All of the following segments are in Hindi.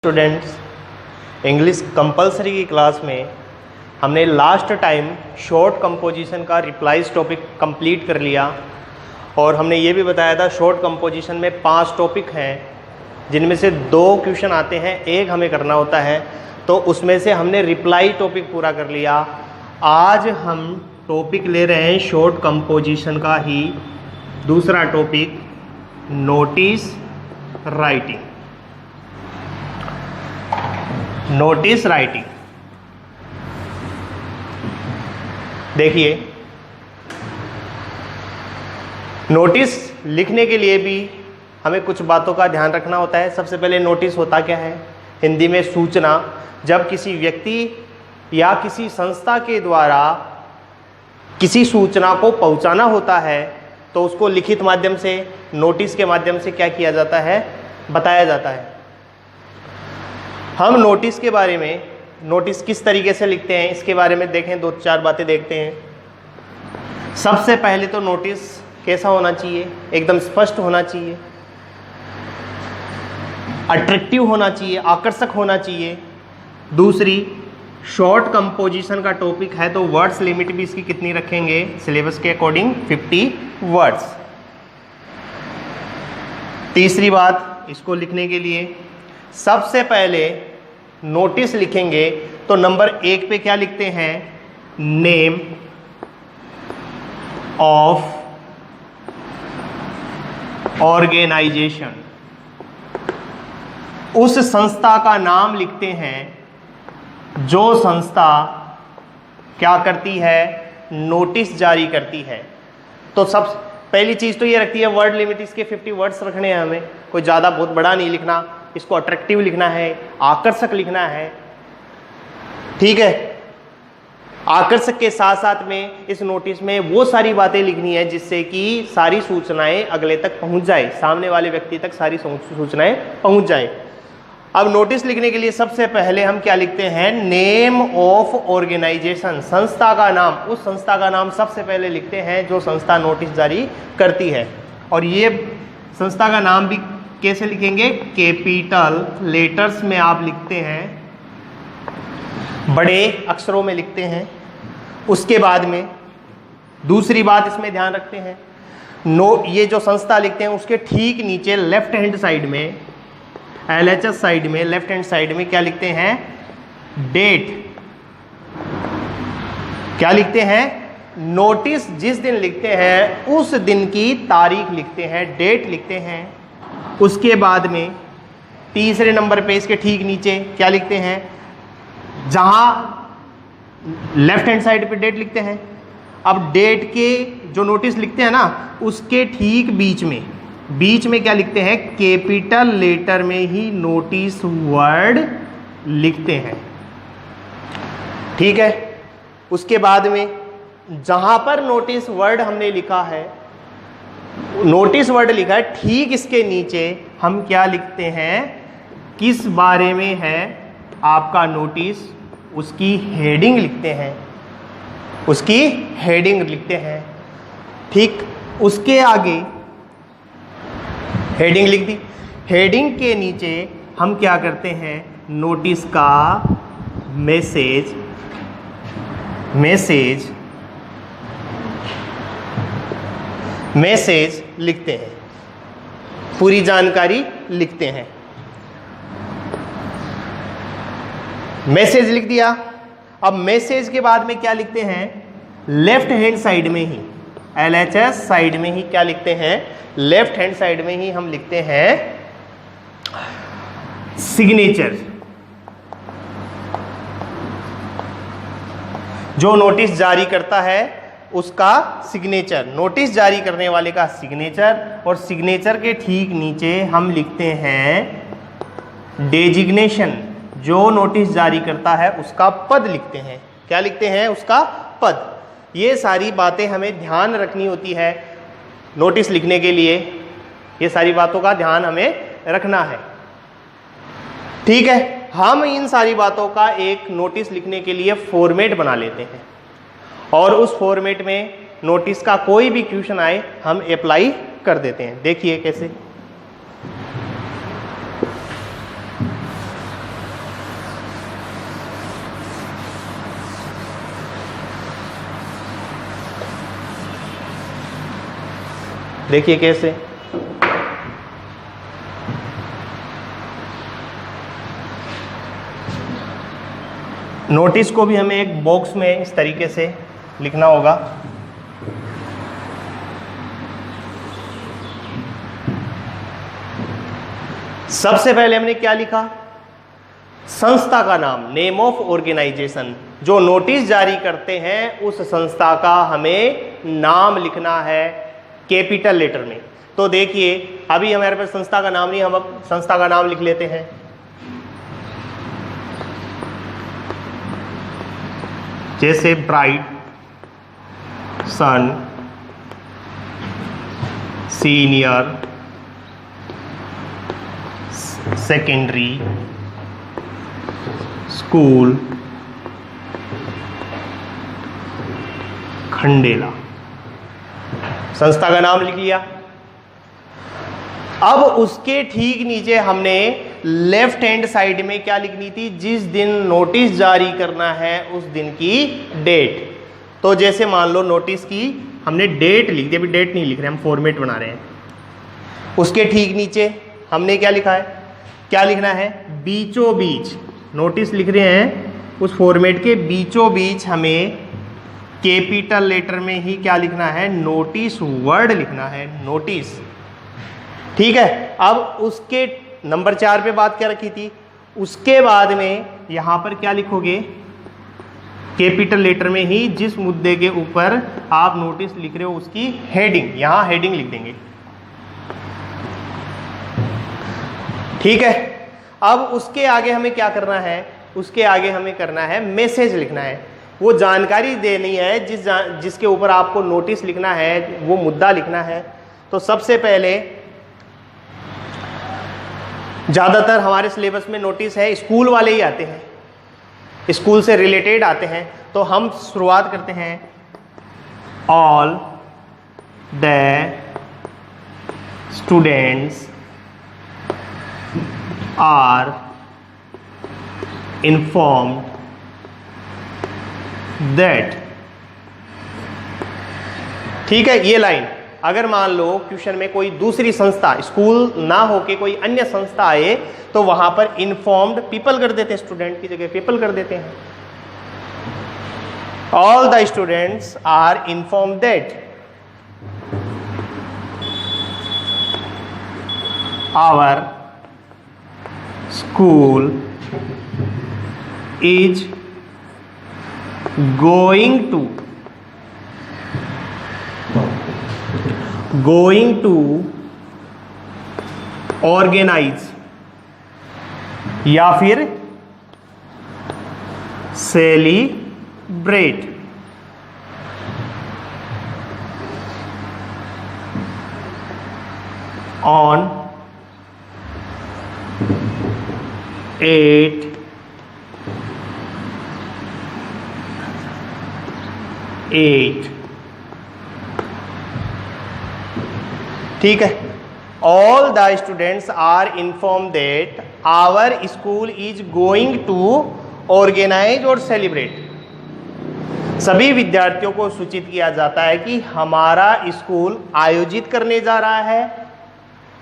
स्टूडेंट्स, इंग्लिश कंपलसरी की क्लास में हमने लास्ट टाइम शॉर्ट कंपोजिशन का रिप्लाइज टॉपिक कंप्लीट कर लिया और हमने ये भी बताया था शॉर्ट कंपोजिशन में 5 टॉपिक हैं जिनमें से 2 क्वेश्चन आते हैं, एक हमें करना होता है, तो उसमें से हमने रिप्लाई टॉपिक पूरा कर लिया। आज हम टॉपिक ले रहे हैं शॉर्ट कंपोजिशन का ही दूसरा topic, notice writing. Notice writing, देखिए नोटिस लिखने के लिए भी हमें कुछ बातों का ध्यान रखना होता है। सबसे पहले नोटिस होता क्या है? हिंदी में सूचना। जब किसी व्यक्ति या किसी संस्था के द्वारा किसी सूचना को पहुंचाना होता है तो उसको लिखित माध्यम से, नोटिस के माध्यम से क्या किया जाता है, बताया जाता है। हम नोटिस के बारे में, नोटिस किस तरीके से लिखते हैं इसके बारे में देखें, 2-4 बातें देखते हैं। सबसे पहले तो नोटिस कैसा होना चाहिए? एकदम स्पष्ट होना चाहिए, अट्रैक्टिव होना चाहिए, आकर्षक होना चाहिए। दूसरी, शॉर्ट कंपोजिशन का टॉपिक है तो वर्ड्स लिमिट भी इसकी कितनी रखेंगे? सिलेबस के अकॉर्डिंग 50 वर्ड्स। तीसरी बात, इसको लिखने के लिए सबसे पहले नोटिस लिखेंगे तो नंबर 1 पे क्या लिखते हैं? Name of organization. उस संस्था का नाम लिखते हैं जो संस्था क्या करती है? नोटिस जारी करती है। तो सब पहली चीज तो ये रखती है वर्ड लिमिट, इसके 50 वर्ड्स रखने हैं हमें, कोई ज़्यादा बहुत बड़ा नहीं लिखना, इसको अट्रैक्टिव लिखना है, आकर्षक लिखना है। ठीक है, आकर्षक के साथ साथ में इस नोटिस में वो सारी बातें लिखनी है जिससे कि सारी सूचनाएं अगले तक पहुंच जाए, सामने वाले व्यक्ति तक सारी सूचनाएं पहुंच जाए। अब नोटिस लिखने के लिए सबसे पहले हम क्या लिखते हैं? Name of organization. संस्था का नाम, उस संस्था का नाम सबसे पहले लिखते हैं जो संस्था नोटिस जारी करती है। और ये संस्था का नाम भी कैसे लिखेंगे? कैपिटल लेटर्स में आप लिखते हैं, बड़े अक्षरों में लिखते हैं। उसके बाद में दूसरी बात इसमें ध्यान रखते हैं, ये जो संस्था लिखते हैं उसके ठीक नीचे लेफ्ट हैंड साइड में, LHS साइड में, लेफ्ट हैंड साइड में क्या लिखते हैं? डेट। क्या लिखते हैं? नोटिस जिस दिन लिखते हैं उस दिन की तारीख लिखते हैं, डेट लिखते हैं। उसके बाद में तीसरे नंबर पे इसके ठीक नीचे क्या लिखते हैं? जहां लेफ्ट हैंड साइड पे डेट लिखते हैं, अब डेट के जो नोटिस लिखते हैं ना उसके ठीक बीच में क्या लिखते हैं? कैपिटल लेटर में ही नोटिस वर्ड लिखते हैं। ठीक है, उसके बाद में जहां पर नोटिस वर्ड हमने लिखा है, नोटिस वर्ड लिखा है, ठीक इसके नीचे हम क्या लिखते हैं? किस बारे में है आपका नोटिस, उसकी हेडिंग लिखते हैं, उसकी हेडिंग लिखते हैं। ठीक, उसके आगे हेडिंग लिख दी, हेडिंग के नीचे हम क्या करते हैं? नोटिस का मैसेज लिखते हैं, पूरी जानकारी लिखते हैं। मैसेज लिख दिया। अब मैसेज के बाद में क्या लिखते हैं? लेफ्ट हैंड साइड में ही, LHS साइड में ही क्या लिखते हैं? लेफ्ट हैंड साइड में ही हम लिखते हैं सिग्नेचर। जो नोटिस जारी करता है उसका सिग्नेचर, नोटिस जारी करने वाले का सिग्नेचर। और सिग्नेचर के ठीक नीचे हम लिखते हैं डेजिग्नेशन। जो नोटिस जारी करता है उसका पद लिखते हैं। क्या लिखते हैं? उसका पद। ये सारी बातें हमें ध्यान रखनी होती है नोटिस लिखने के लिए, ये सारी बातों का ध्यान हमें रखना है। ठीक है, हम इन सारी बातों का एक नोटिस लिखने के लिए फॉर्मेट बना लेते हैं और उस फॉर्मेट में नोटिस का कोई भी क्वेश्चन आए हम अप्लाई कर देते हैं। देखिए कैसे। देखिए कैसे, नोटिस को भी हमें एक बॉक्स में इस तरीके से लिखना होगा। सबसे पहले हमने क्या लिखा, संस्था का नाम, नेम ऑफ ऑर्गेनाइजेशन। जो नोटिस जारी करते हैं उस संस्था का हमें नाम लिखना है कैपिटल लेटर में। तो देखिए अभी हमारे पास संस्था का नाम नहीं, हम अब संस्था का नाम लिख लेते हैं। जैसे ब्राइट सन सीनियर सेकेंडरी स्कूल खंडेला, संस्था का नाम लिख लिया। अब उसके ठीक नीचे हमने लेफ्ट हैंड साइड में क्या लिखनी थी, जिस दिन नोटिस जारी करना है उस दिन की डेट। तो जैसे मान लो नोटिस की हमने डेट लिख दी, अभी डेट नहीं लिख रहे, हम फॉर्मेट बना रहे हैं। उसके ठीक नीचे हमने क्या लिखा है, क्या लिखना है, बीचों बीच नोटिस लिख रहे हैं, उस फॉर्मेट के बीचों बीच हमें कैपिटल लेटर में ही क्या लिखना है, नोटिस वर्ड लिखना है, नोटिस। ठीक है। अब उसके नंबर 4 पे बात क्या रखी थी, उसके बाद में यहां पर क्या लिखोगे, कैपिटल लेटर में ही जिस मुद्दे के ऊपर आप नोटिस लिख रहे हो उसकी हेडिंग, यहां हेडिंग लिख देंगे। ठीक है। अब उसके आगे हमें क्या करना है, उसके आगे हमें करना है मैसेज लिखना है, वो जानकारी देनी है जिसके ऊपर आपको नोटिस लिखना है, वो मुद्दा लिखना है। तो सबसे पहले ज़्यादातर हमारे सिलेबस में नोटिस है स्कूल वाले ही आते हैं, स्कूल से रिलेटेड आते हैं। तो हम शुरुआत करते हैं, all the students are informed that. ठीक है। ये लाइन अगर मान लो क्वेश्चन में कोई दूसरी संस्था, स्कूल ना होके कोई अन्य संस्था आए तो वहां पर इन्फॉर्म्ड पीपल कर देते हैं, स्टूडेंट की जगह पीपल कर देते हैं। All the students are informed that our school is going to organize या फिर celebrate on 8 ठीक है। All the students are inform that our school is going to organize और सेलिब्रेट। सभी विद्यार्थियों को सूचित किया जाता है कि हमारा स्कूल आयोजित करने जा रहा है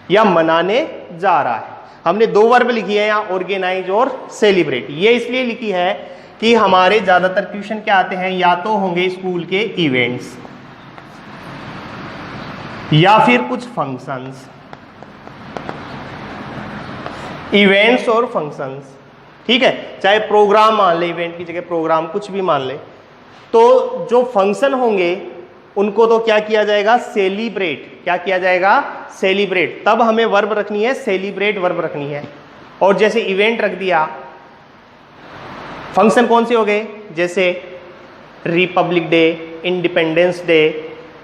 या मनाने जा रहा है। हमने 2 वर्ब लिखी है यहाँ, ऑर्गेनाइज और सेलिब्रेट। ये इसलिए लिखी है कि हमारे ज्यादातर क्वेश्चन क्या आते हैं, या तो होंगे स्कूल के इवेंट्स या फिर कुछ फंक्शंस, इवेंट्स और फंक्शंस। ठीक है। चाहे प्रोग्राम मान ले, इवेंट की जगह प्रोग्राम कुछ भी मान ले। तो जो फंक्शन होंगे उनको तो क्या किया जाएगा, सेलिब्रेट। क्या किया जाएगा, सेलिब्रेट। तब हमें वर्ब रखनी है, सेलिब्रेट वर्ब रखनी है। और जैसे इवेंट रख दिया, फंक्शन कौन से हो गए, जैसे republic day, independence day,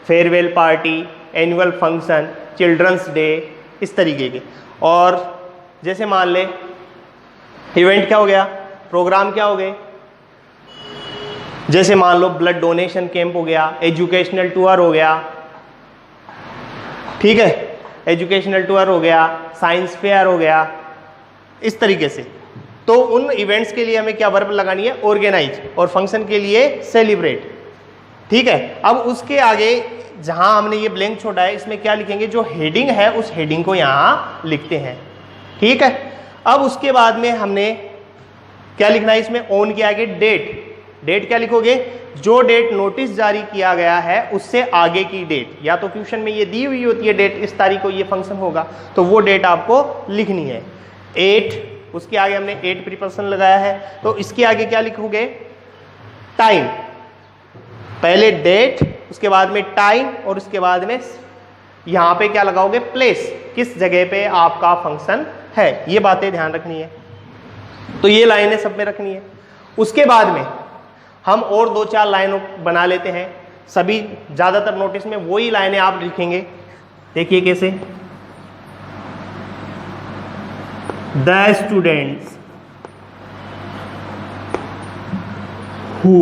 farewell party, annual function, children's day, इस तरीके के। और जैसे मान ले इवेंट क्या हो गया, प्रोग्राम क्या हो गए, जैसे मान लो ब्लड डोनेशन कैंप हो गया, एजुकेशनल टूर हो गया। ठीक है। एजुकेशनल टूर हो गया, साइंस फेयर हो गया, इस तरीके से। तो उन इवेंट्स के लिए हमें क्या वर्ब लगानी है, ऑर्गेनाइज, और फंक्शन के लिए सेलिब्रेट। ठीक है। अब उसके आगे जहां हमने ये ब्लैंक छोड़ा है इसमें क्या लिखेंगे, जो हेडिंग है उस हेडिंग को यहां लिखते हैं। ठीक है। अब उसके बाद में हमने क्या लिखना है, इसमें ऑन के आगे डेट। डेट क्या लिखोगे, जो डेट नोटिस जारी किया गया है उससे आगे की डेट, या तो क्वेश्चन में ये दी हुई होती है डेट, इस तारीख को ये फंक्शन होगा, तो वो डेट आपको लिखनी है। 8, उसके आगे हमने 8 प्रीपोजिशन लगाया है, तो इसके आगे क्या लिखोगे, टाइम। पहले डेट, उसके बाद में टाइम, और उसके बाद में यहां पे क्या लगाओगे, प्लेस, किस जगह पे आपका फंक्शन है, ये बातें ध्यान रखनी है। तो ये लाइनें सब में रखनी है। उसके बाद में हम और 2-4 लाइनों बना लेते हैं। सभी ज्यादातर नोटिस में वही लाइनें आप लिखेंगे। देखिए कैसे, the students who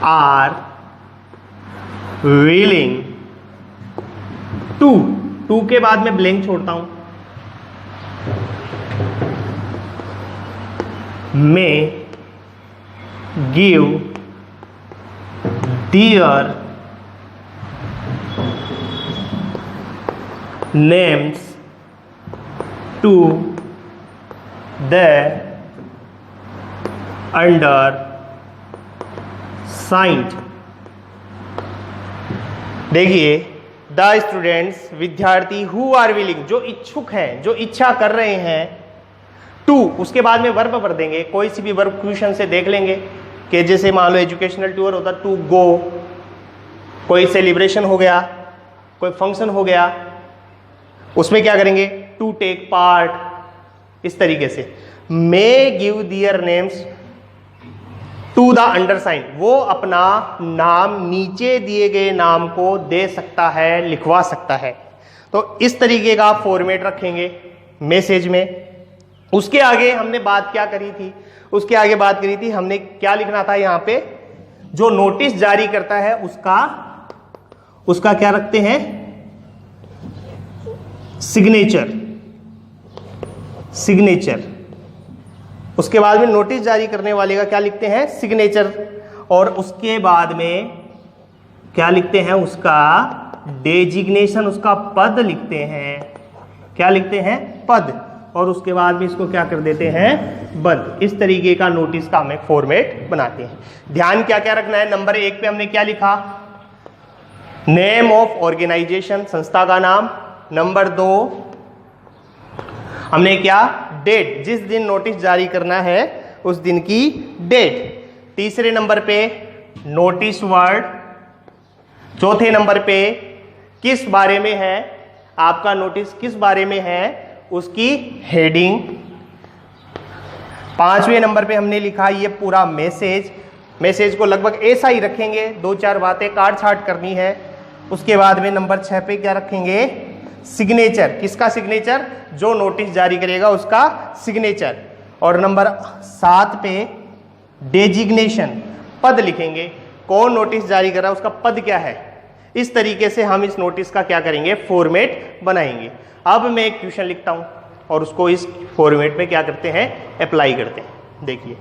are willing to के बाद में ब्लैंक छोड़ता हूं, may give their names to the undersigned. देखिए, द स्टूडेंट्स, विद्यार्थी, हु आर विलिंग, जो इच्छुक हैं, जो इच्छा कर रहे हैं, टू, उसके बाद में वर्ब भर देंगे। कोई सी भी वर्ब क्वेश्चन से देख लेंगे कि जैसे मान लो एजुकेशनल टूर होता, टू गो, कोई सेलिब्रेशन हो गया, कोई फंक्शन हो गया, उसमें क्या करेंगे, टू टेक पार्ट, इस तरीके से। May give their names to the undersigned, वो अपना नाम नीचे दिए गए नाम को दे सकता है, लिखवा सकता है। तो इस तरीके का आप फॉर्मेट रखेंगे मैसेज में। उसके आगे हमने बात क्या करी थी, उसके आगे बात करी थी हमने क्या लिखना था, यहां पे जो नोटिस जारी करता है उसका क्या रखते हैं, सिग्नेचर। उसके बाद में नोटिस जारी करने वाले का क्या लिखते हैं, सिग्नेचर। और उसके बाद में क्या लिखते हैं, उसका डेजिग्नेशन, उसका पद लिखते हैं। क्या लिखते हैं, पद। और उसके बाद में इसको क्या कर देते हैं, बद। इस तरीके का नोटिस का हम एक फॉर्मेट बनाते हैं। ध्यान क्या क्या रखना है, नंबर 1 पे हमने क्या लिखा, नेम ऑफ ऑर्गेनाइजेशन, संस्था का नाम। नंबर 2 हमने क्या, डेट, जिस दिन नोटिस जारी करना है उस दिन की डेट। तीसरे नंबर पे नोटिस वर्ड। चौथे नंबर पे किस बारे में है आपका नोटिस, किस बारे में है, उसकी हेडिंग। 5वें नंबर पे हमने लिखा ये पूरा मैसेज को लगभग ऐसा ही रखेंगे, 2-4 बातें काट छाट करनी है। उसके बाद में नंबर 6 पे क्या रखेंगे, सिग्नेचर। किसका सिग्नेचर, जो नोटिस जारी करेगा उसका सिग्नेचर। और नंबर 7 पे डेजिग्नेशन, पद लिखेंगे, कौन नोटिस जारी कर रहा है उसका पद क्या है। इस तरीके से हम इस नोटिस का क्या करेंगे, फॉर्मेट बनाएंगे। अब मैं एक क्वेश्चन लिखता हूं और उसको इस फॉर्मेट में क्या करते हैं, अप्लाई करते हैं। देखिए,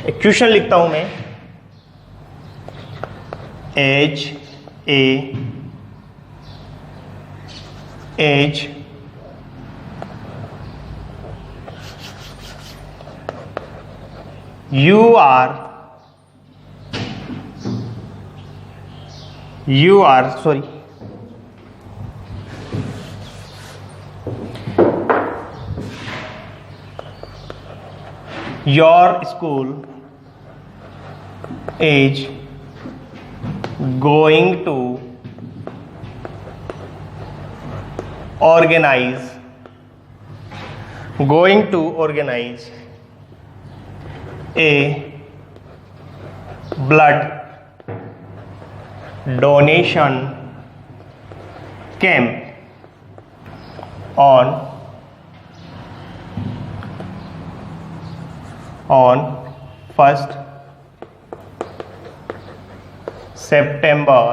एक क्वेश्चन लिखता हूं मैं, age you are sorry, your school is going to organize a blood donation camp on on 1st September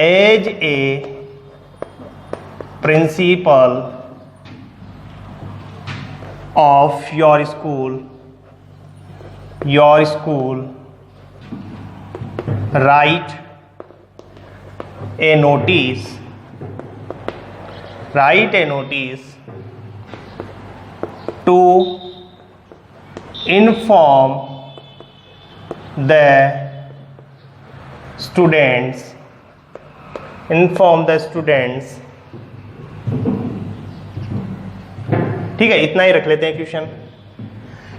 as a principal of your school write a notice to inform the students ठीक है, इतना ही रख लेते हैं question.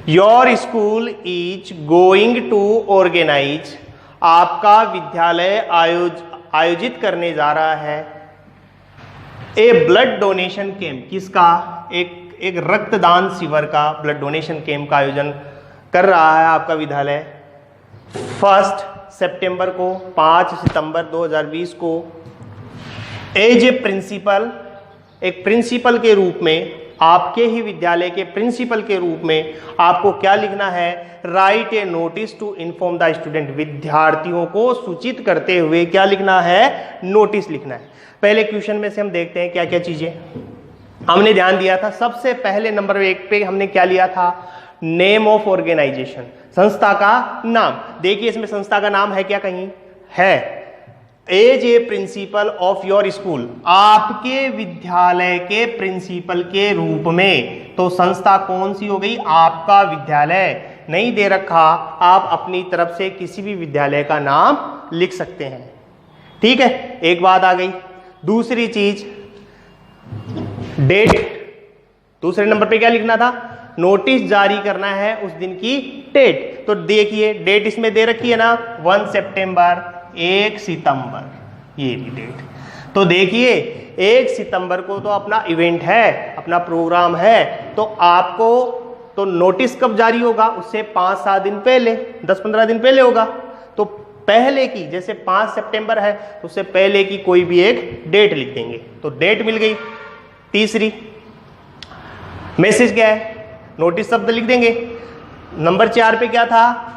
Your school is going to organize, आपका विद्यालय आयोजित करने जा रहा है ए ब्लड डोनेशन कैंप, किसका? एक रक्तदान शिविर का, ब्लड डोनेशन कैंप का आयोजन कर रहा है आपका विद्यालय 1 सितंबर को, 5 सितंबर 2020 को। एज ए प्रिंसिपल, एक प्रिंसिपल के रूप में, आपके ही विद्यालय के प्रिंसिपल के रूप में आपको क्या लिखना है? Write a notice to inform the student, विद्यार्थियों को सूचित करते हुए क्या लिखना है? नोटिस लिखना है। पहले क्वेश्चन में से हम देखते हैं क्या क्या चीजें हमने ध्यान दिया था। सबसे पहले नंबर 1 पे हमने क्या लिया था? नेम ऑफ ऑर्गेनाइजेशन, संस्था का नाम। देखिए इसमें संस्था का नाम है क्या? कहीं है। As a principal of your school, आपके विद्यालय के प्रिंसिपल के रूप में, तो संस्था कौन सी हो गई? आपका विद्यालय। नहीं दे रखा, आप अपनी तरफ से किसी भी विद्यालय का नाम लिख सकते हैं। ठीक है, एक बात आ गई। दूसरी चीज डेट, दूसरे नंबर पे क्या लिखना था? नोटिस जारी करना है उस दिन की डेट। तो देखिए डेट इसमें दे रखी है ना, 1 सितंबर, 1 सितंबर, ये डेट। तो देखिए 1 सितंबर को तो अपना इवेंट है, अपना प्रोग्राम है, तो आपको तो नोटिस कब जारी होगा? उससे 5-7 दिन पहले, 10-15 दिन पहले होगा। तो पहले की, जैसे 5 सितंबर है तो उससे पहले की कोई भी एक डेट लिख देंगे, तो डेट मिल गई। तीसरी मैसेज क्या है? नोटिस शब्द लिख देंगे। नंबर 4 पे क्या था?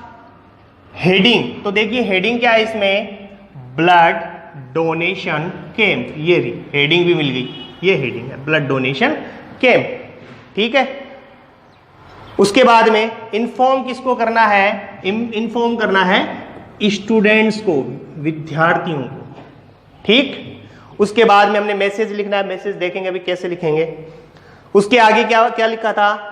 हेडिंग। तो देखिए हेडिंग क्या है इसमें? ब्लड डोनेशन कैंप, ये हेडिंग भी मिल गई, ये हेडिंग है ब्लड डोनेशन कैंप। ठीक है, उसके बाद में इन्फॉर्म किसको करना है? इन्फॉर्म करना है स्टूडेंट्स को, विद्यार्थियों को। ठीक, उसके बाद में हमने मैसेज लिखना है, मैसेज देखेंगे अभी कैसे लिखेंगे। उसके आगे क्या क्या लिखा था?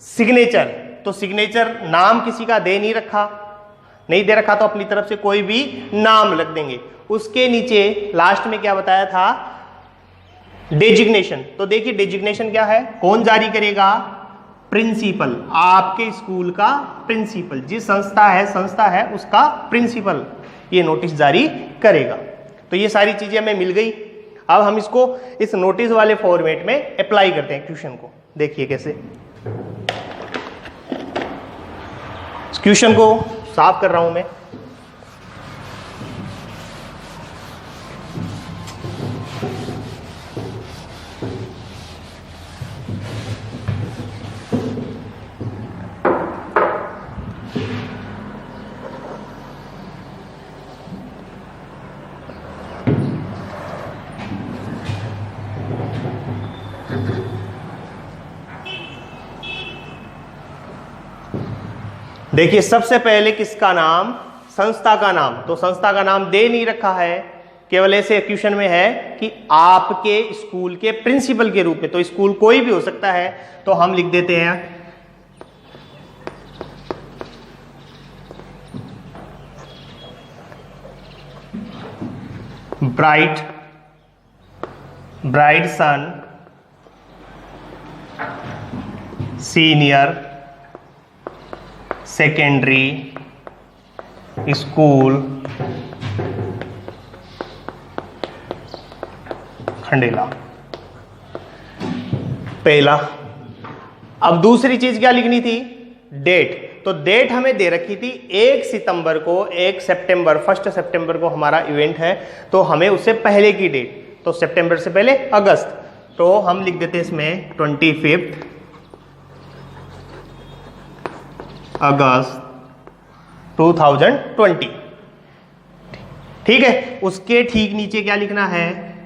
सिग्नेचर। तो सिग्नेचर नाम किसी का दे नहीं दे रखा तो अपनी तरफ से कोई भी नाम लिख देंगे। उसके नीचे लास्ट में क्या बताया था? डेजिग्नेशन। तो देखिए डेजिग्नेशन क्या है? कौन जारी करेगा? प्रिंसिपल, आपके स्कूल का प्रिंसिपल, जिस संस्था है उसका प्रिंसिपल ये नोटिस जारी करेगा। तो ये सारी चीजें हमें मिल गई। अब हम इसको इस नोटिस वाले फॉर्मेट में अप्लाई करते हैं क्वेश्चन को। देखिए कैसे, क्वेश्चन को साफ कर रहा हूं मैं। देखिए सबसे पहले किसका नाम? संस्था का नाम। तो संस्था का नाम दे नहीं रखा है, केवल ऐसे क्वेश्चन में है कि आपके स्कूल के प्रिंसिपल के रूप में। तो स्कूल कोई भी हो सकता है, तो हम लिख देते हैं ब्राइटसन सीनियर सेकेंडरी स्कूल खंडेला, पहला। अब दूसरी चीज क्या लिखनी थी? डेट। तो डेट हमें दे रखी थी 1 सितंबर को, 1 सितंबर 1 सितंबर को हमारा इवेंट है, तो हमें उससे पहले की डेट। तो सितंबर से पहले अगस्त, तो हम लिख देते हैं इसमें 25 अगस्त 2020। ठीक है, उसके ठीक नीचे क्या लिखना है,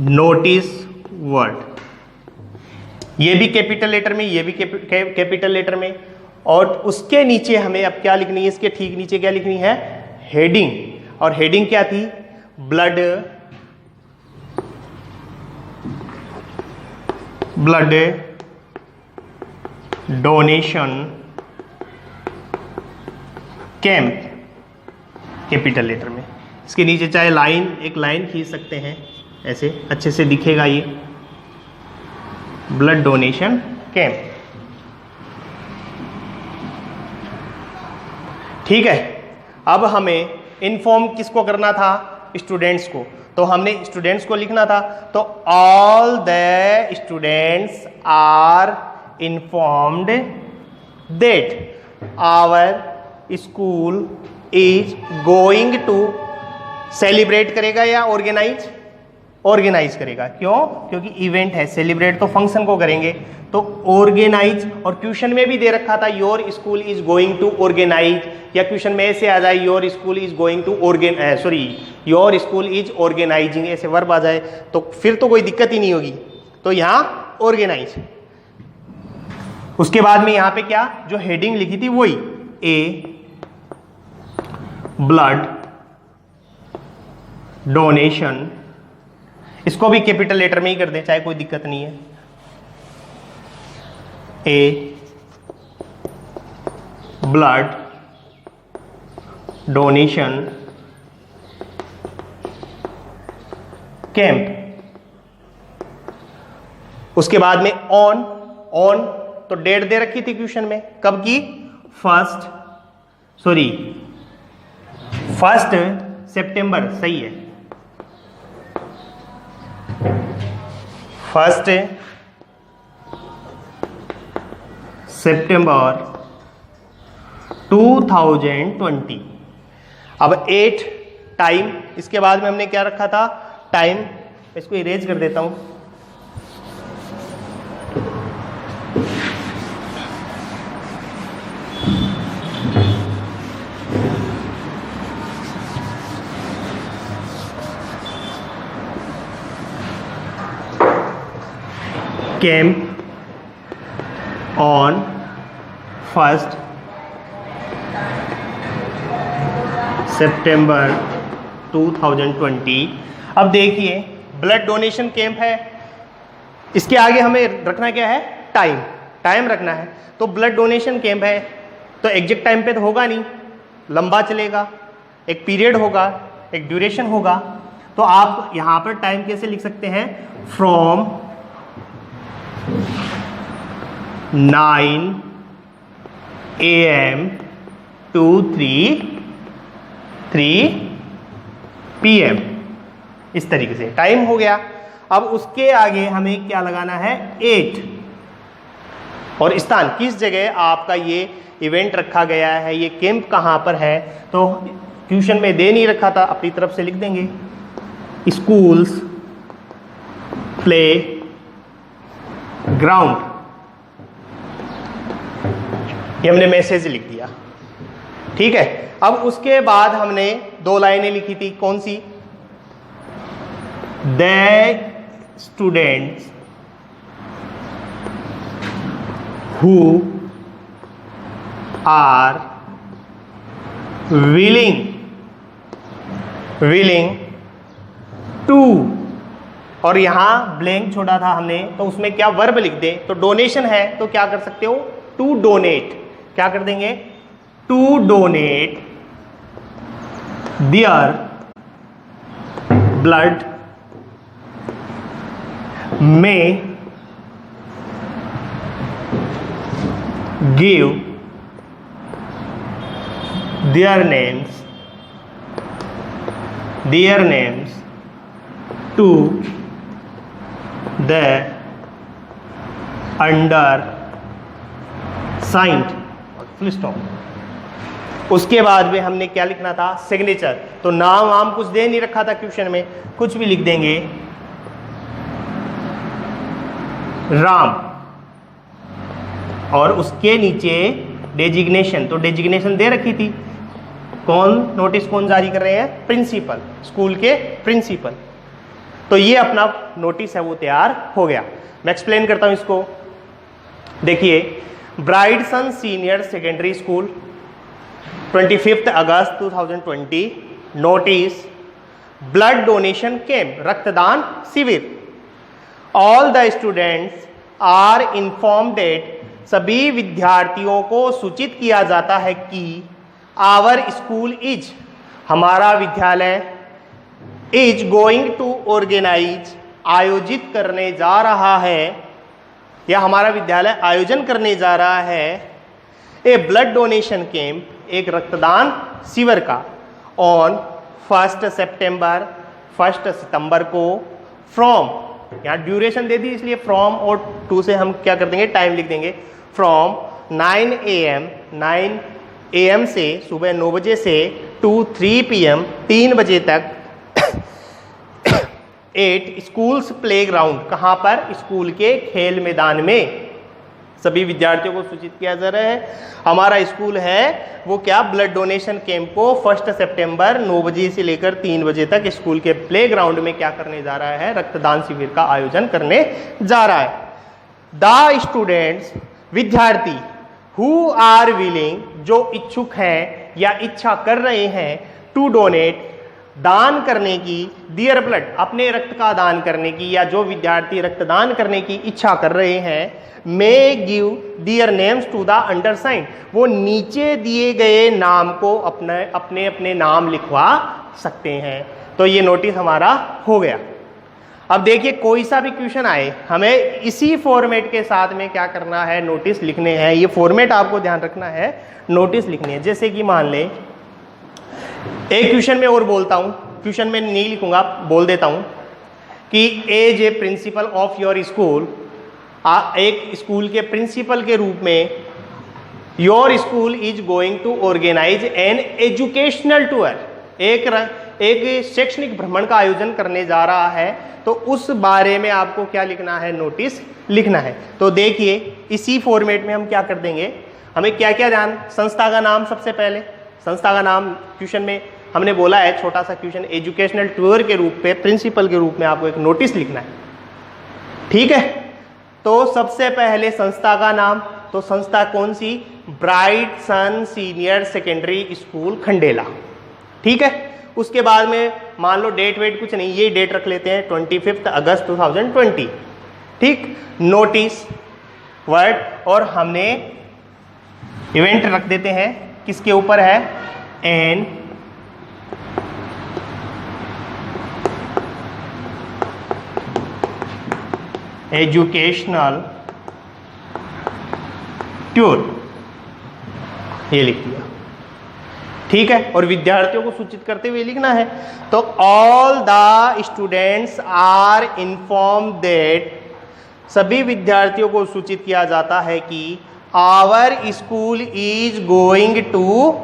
नोटिस वर्ड, ये भी कैपिटल लेटर में, ये भी कैपिटल लेटर में, और उसके नीचे हमें अब क्या लिखनी है, इसके ठीक नीचे क्या लिखनी है, हेडिंग, और हेडिंग क्या थी, blood donation camp, capital letter में। इसके नीचे चाहे लाइन, एक लाइन खींच सकते हैं, ऐसे अच्छे से दिखेगा ये, ब्लड डोनेशन कैंप। ठीक है, अब हमें इन्फॉर्म किसको करना था, स्टूडेंट्स को, तो हमने स्टूडेंट्स को लिखना था, तो all the students are informed that our school is going to celebrate करेगा या ऑर्गेनाइज करेगा। क्यों, क्योंकि इवेंट है, सेलिब्रेट तो फंक्शन को करेंगे, तो ऑर्गेनाइज, और क्वेश्चन में भी दे रखा था your school is going to organize, या क्वेश्चन में ऐसे आ जाए your school is going to your school is organizing, ऐसे वर्ब आ जाए तो फिर तो कोई दिक्कत ही नहीं होगी, तो यहाँ ऑर्गेनाइज। उसके बाद में यहाँ पे क्या, जो हेडिंग लिखी थी वही, ए ब्लड डोनेशन, इसको भी कैपिटल लेटर में ही कर दें, चाहे कोई दिक्कत नहीं है, ए ब्लड डोनेशन कैंप। उसके बाद में ऑन तो डेट दे रखी थी क्वेश्चन में, कब की, 1 सितंबर, सही है, 1 सितंबर 2020। अब 8 टाइम, इसके बाद में हमने क्या रखा था, टाइम, इसको इरेज कर देता हूं, कैंप ऑन 1 सितंबर 2020। अब देखिए ब्लड डोनेशन कैंप है, इसके आगे हमें रखना क्या है, टाइम रखना है, तो ब्लड डोनेशन कैंप है तो एग्जैक्ट टाइम पे तो होगा नहीं, लंबा चलेगा, एक पीरियड होगा, एक ड्यूरेशन होगा, तो आप यहां पर टाइम कैसे लिख सकते हैं, फ्रॉम 9 AM to 3 PM, इस तरीके से टाइम हो गया। अब उसके आगे हमें क्या लगाना है, 8, और स्थान, किस जगह आपका ये इवेंट रखा गया है, ये कैंप कहाँ पर है, तो ट्यूशन में दे नहीं रखा था, अपनी तरफ से लिख देंगे, स्कूल्स प्ले ग्राउंड, ये हमने मैसेज लिख दिया। ठीक है, अब उसके बाद हमने 2 लाइनें लिखी थी, कौन सी, the students who are willing to, और यहां ब्लैंक छोड़ा था हमने, तो उसमें क्या वर्ब लिख दें, तो डोनेशन है तो क्या कर सकते हो, टू डोनेट, क्या कर देंगे, टू डोनेट देयर ब्लड में give their names to the undersigned, full stop। उसके बाद में हमने क्या लिखना था, सिग्नेचर। तो नाम वाम कुछ दे नहीं रखा था क्वेश्चन में, कुछ भी लिख देंगे, राम, और उसके नीचे डेजिग्नेशन। तो डेजिग्नेशन दे रखी थी, कौन नोटिस कौन जारी कर रहे हैं, प्रिंसिपल, स्कूल के प्रिंसिपल। तो ये अपना नोटिस है वो तैयार हो गया। मैं एक्सप्लेन करता हूं इसको। देखिए, ब्राइडसन सीनियर सेकेंडरी स्कूल 25 अगस्त 2020 नोटिस, ब्लड डोनेशन कैंप, रक्तदान शिविर। All the students are informed that, सभी विद्यार्थियों को सूचित किया जाता है कि आवर स्कूल इज, हमारा विद्यालय, इज गोइंग टू ऑर्गेनाइज, आयोजित करने जा रहा है, या हमारा विद्यालय आयोजन करने जा रहा है, ए ब्लड डोनेशन कैंप, एक रक्तदान शिविर का, ऑन 1 सितंबर को, फ्रॉम, यहाँ ड्यूरेशन दे दी इसलिए फ्रॉम और टू से हम क्या कर देंगे, टाइम लिख देंगे, फ्रॉम 9 AM से, सुबह 9 बजे से, टू 3 PM 3 बजे तक, एट स्कूल्स प्लेग्राउंड, कहाँ पर, स्कूल के खेल मैदान में। सभी विद्यार्थियों को सूचित किया जा रहा है हमारा स्कूल है वो क्या, ब्लड डोनेशन कैंप को 1 सितंबर 9 बजे से लेकर 3 बजे तक स्कूल के प्लेग्राउंड में क्या करने जा रहा है, रक्तदान शिविर का आयोजन करने जा रहा है। द स्टूडेंट्स, विद्यार्थी, हु आर विलिंग, जो इच्छुक हैं या इच्छा कर रहे हैं, टू डोनेट, दान करने की, दियर ब्लड, अपने रक्त का दान करने की, या जो विद्यार्थी रक्तदान करने की इच्छा कर रहे हैं, may give their names to the undersigned, वो नीचे दिए गए नाम को अपने अपने नाम लिखवा सकते हैं। तो ये नोटिस हमारा हो गया। अब देखिए, कोई सा भी क्वेश्चन आए, हमें इसी फॉर्मेट के साथ में क्या करना है, नोटिस लिखने हैं। ये फॉर्मेट आपको ध्यान रखना है, नोटिस लिखनी है। जैसे कि मान लें, एक क्वेश्चन में और बोलता हूं, क्वेश्चन में नहीं लिखूंगा, बोल देता हूं कि as a principal of your school, एक स्कूल के प्रिंसिपल के रूप में, your school is going to organize an educational tour, एक शैक्षणिक भ्रमण का आयोजन करने जा रहा है। तो उस बारे में आपको क्या लिखना है, नोटिस लिखना है। तो देखिए, इसी फॉर्मेट में हम क्या कर देंगे, हमें क्या क्या ध्यान, संस्था का नाम, सबसे पहले संस्था का नाम क्वेश्चन में हमने बोला है, छोटा सा क्वेश्चन, एजुकेशनल टूर के रूप में, प्रिंसिपल के रूप में आपको एक नोटिस लिखना है, ठीक है। तो सबसे पहले संस्था का नाम, तो संस्था कौन सी, ब्राइडसन सीनियर सेकेंडरी स्कूल खंडेला, ठीक है। उसके बाद में मान लो डेट वेट कुछ नहीं, ये डेट रख लेते हैं 25 अगस्त 2020, ठीक। नोटिस वर्ड, और हमने इवेंट रख देते हैं, किसके ऊपर है, एन एजुकेशनल टूर, ये लिख दिया, ठीक है। और विद्यार्थियों को सूचित करते हुए लिखना है, तो all the students are inform that, सभी विद्यार्थियों को सूचित किया जाता है कि our school is going to,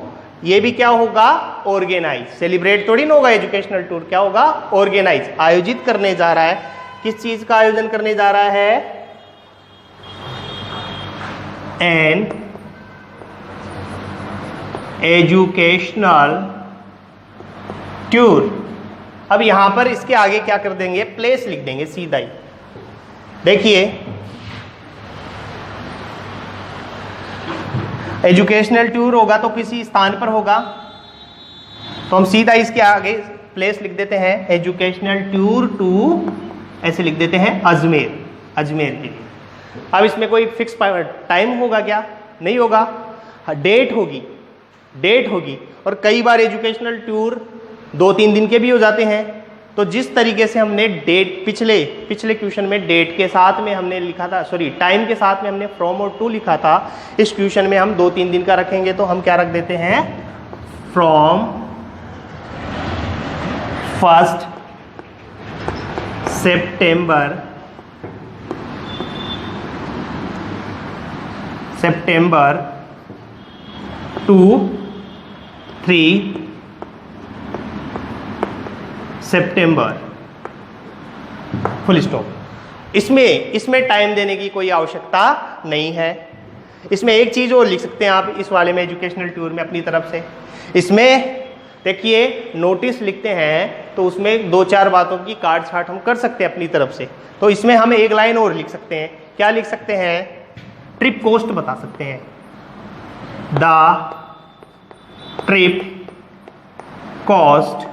ये भी क्या होगा, ऑर्गेनाइज, सेलिब्रेट थोड़ी ना होगा, एजुकेशनल टूर क्या होगा, ऑर्गेनाइज, आयोजित करने जा रहा है। किस चीज का आयोजन करने जा रहा है, एन एजुकेशनल टूर। अब यहां पर इसके आगे क्या कर देंगे, प्लेस लिख देंगे सीधा ही। देखिए, एजुकेशनल टूर होगा तो किसी स्थान पर होगा, तो हम सीधा इसके आगे प्लेस लिख देते हैं, एजुकेशनल टूर टू, ऐसे लिख देते हैं अजमेर, अजमेर के लिए। अब इसमें कोई फिक्स टाइम होगा क्या, नहीं होगा, डेट होगी, डेट होगी। और कई बार एजुकेशनल टूर 2-3 दिन के भी हो जाते हैं। तो जिस तरीके से हमने डेट, पिछले क्वेश्चन में डेट के साथ में हमने लिखा था, सॉरी टाइम के साथ में हमने फ्रॉम और टू लिखा था, इस क्वेश्चन में हम 2-3 दिन का रखेंगे, तो हम क्या रख देते हैं, फ्रॉम 1 सितंबर टू 3 सितंबर, फुल स्टॉप। इसमें टाइम देने की कोई आवश्यकता नहीं है। इसमें एक चीज और लिख सकते हैं आप इस वाले में, एजुकेशनल टूर में अपनी तरफ से। इसमें देखिए नोटिस लिखते हैं तो उसमें 2-4 बातों की काट छाट हम कर सकते हैं अपनी तरफ से। तो इसमें हम एक लाइन और लिख सकते हैं। क्या लिख सकते हैं? ट्रिप कॉस्ट बता सकते हैं। द ट्रिप कॉस्ट,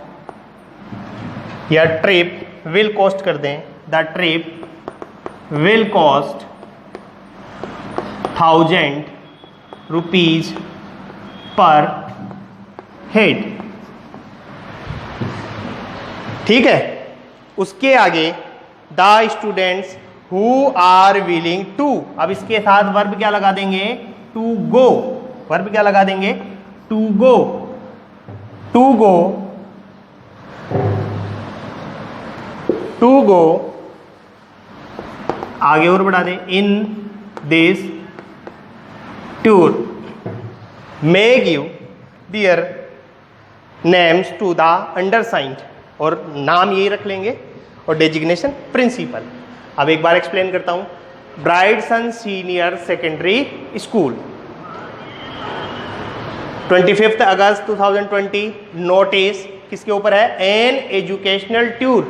या ट्रिप विल कॉस्ट कर दें, the trip will cost 1000 rupees per head. ठीक है। उसके आगे the students who are willing to, अब इसके साथ वर्ब क्या लगा देंगे? To go. वर्ब क्या लगा देंगे? To go. To go, to go, आगे और बढ़ा दें, in this tour may give their names to the undersigned, और नाम यही रख लेंगे, और डेजिग्नेशन प्रिंसिपल। अब एक बार एक्सप्लेन करता हूं। ब्राइटसन सीनियर सेकेंडरी स्कूल, 25 अगस्त 2020। नोटिस किसके ऊपर है? एन एजुकेशनल टूर,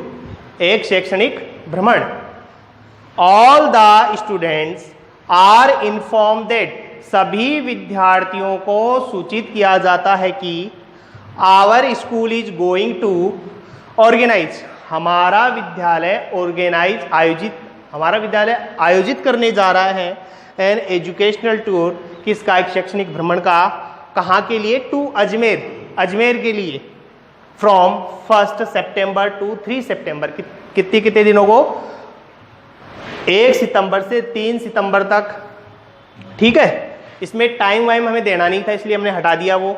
एक शैक्षणिक भ्रमण। All the students are inform that, सभी विद्यार्थियों को सूचित किया जाता है कि our school is going to organize, हमारा विद्यालय आयोजित करने जा रहा है एन एजुकेशनल टूर, किसका? एक शैक्षणिक भ्रमण का। कहाँ के लिए? टू अजमेर, अजमेर के लिए। फ्रॉम 1 सितंबर टू 3 सितंबर, कितने दिनों को? 1 सितंबर से 3 सितंबर तक। ठीक है। इसमें टाइम वाइम हमें देना नहीं था, इसलिए हमने हटा दिया वो।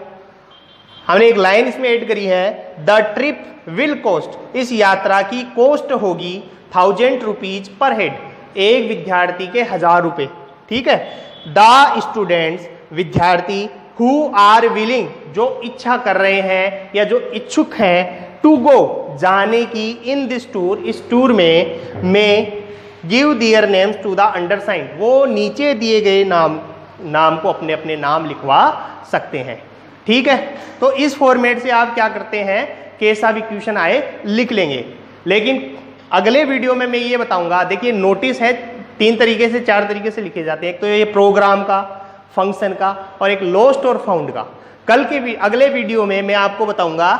हमने एक लाइन इसमें ऐड करी है, द ट्रिप विल कॉस्ट, इस यात्रा की कॉस्ट होगी 1000 रुपीज पर हेड, एक विद्यार्थी के 1000 रुपए। ठीक है। द स्टूडेंट्स, विद्यार्थी, हु आर विलिंग, जो इच्छा कर रहे हैं या जो इच्छुक हैं, टू गो, जाने की, इन दिस टूर, इस टूर में give their names to the undersigned, वो नीचे दिए गए नाम को अपने अपने नाम लिखवा सकते हैं। ठीक है। तो इस फॉर्मेट से आप क्या करते हैं, कैसा भी क्वेश्चन आए लिख लेंगे। लेकिन अगले वीडियो में मैं ये बताऊंगा, देखिए नोटिस है 3 तरीके से 4 तरीके से लिखे जाते हैं। एक तो ये प्रोग्राम का, फंक्शन का, और एक लॉस्ट और फाउंड का। अगले वीडियो में मैं आपको बताऊंगा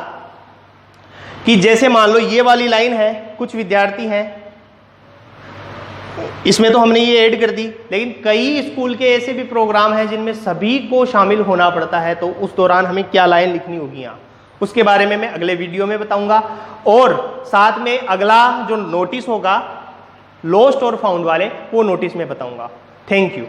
कि जैसे मान लो ये वाली लाइन है, कुछ विद्यार्थी हैं, इसमें तो हमने ये ऐड कर दी, लेकिन कई स्कूल के ऐसे भी प्रोग्राम हैं जिनमें सभी को शामिल होना पड़ता है, तो उस दौरान हमें क्या लाइन लिखनी होगी यहाँ, उसके बारे में मैं अगले वीडियो में बताऊंगा। और साथ में अगला जो नोटिस होगा लॉस्ट और फाउंड वाले, वो नोटिस में बताऊंगा। Thank you.